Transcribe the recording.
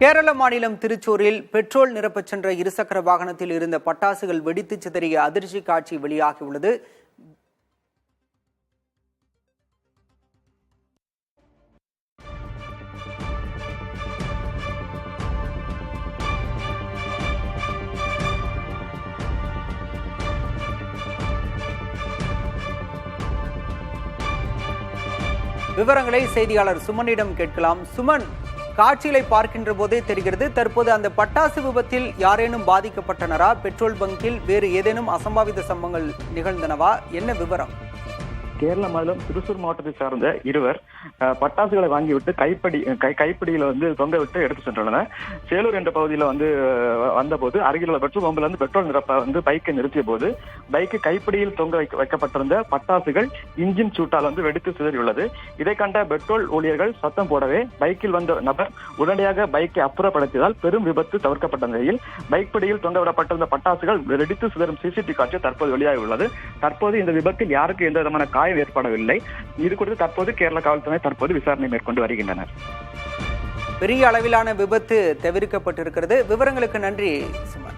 கேரள மாநிலம் திருச்சூரில் பெட்ரோல் நிரப்பச் சென்ற இருசக்கர வாகனத்தில் இருந்த பட்டாசுகள் வெடித்து சிதறிய அதிர்ச்சி காட்சி வெளியாகியுள்ளது. விவரங்களை செய்தியாளர் சுமனிடம் கேட்கலாம். சுமன், காட்சிகளை பார்க்கின்ற போதே தெரிகிறது, தற்போது அந்த பட்டாசு விபத்தில் யாரேனும் பாதிக்கப்பட்டனரா? பெட்ரோல் பங்கில் வேறு ஏதேனும் அசம்பாவித சம்பவங்கள் நிகழ்ந்தனவா? என்ன விவரம்? கேரள மாநிலம் திருச்சூர் மாவட்டத்தை சார்ந்த இருவர் பட்டாசுகளை வாங்கிவிட்டு கைப்பிடியில தொங்க விட்டு எடுத்து சென்றுள்ளனர். சேலூர் என்ற பகுதியில வந்தபோது அருகில் உள்ள பெட்ரோல் பம்பில் பெட்ரோல் நிரப்ப பைக்கை நிறுத்திய போது பைக்கு கைப்பிடியில் தொங்க வைக்கப்பட்டிருந்த பட்டாசுகள் இன்ஜின் சூட்டால் வெடித்து சிதறியுள்ளது. இதை கண்ட பெட்ரோல் ஊழியர்கள் சத்தம் போடவே பைக்கில் வந்த நபர் உடனடியாக பைக்கை அப்புறப்படுத்தியதால் பெரும் விபத்து தவிர்க்கப்பட்ட நிலையில் பைக் பிடியில் தொங்கவிடப்பட்டிருந்த பட்டாசுகள் வெடித்து சிதறும் சிசிடிவி காட்சி தற்போது வெளியாகி உள்ளது. தற்போது இந்த விபத்தில் யாருக்கு எந்த விதமான காயம் ஏற்படவில்லை. இது குறித்து தற்போது கேரள காவல்துறை விசாரணை மேற்கொண்டு வருகின்றனர். பெரிய அளவிலான விபத்து தவிர்க்கப்பட்டிருக்கிறது. விவரங்களுக்கு நன்றி சுமன்.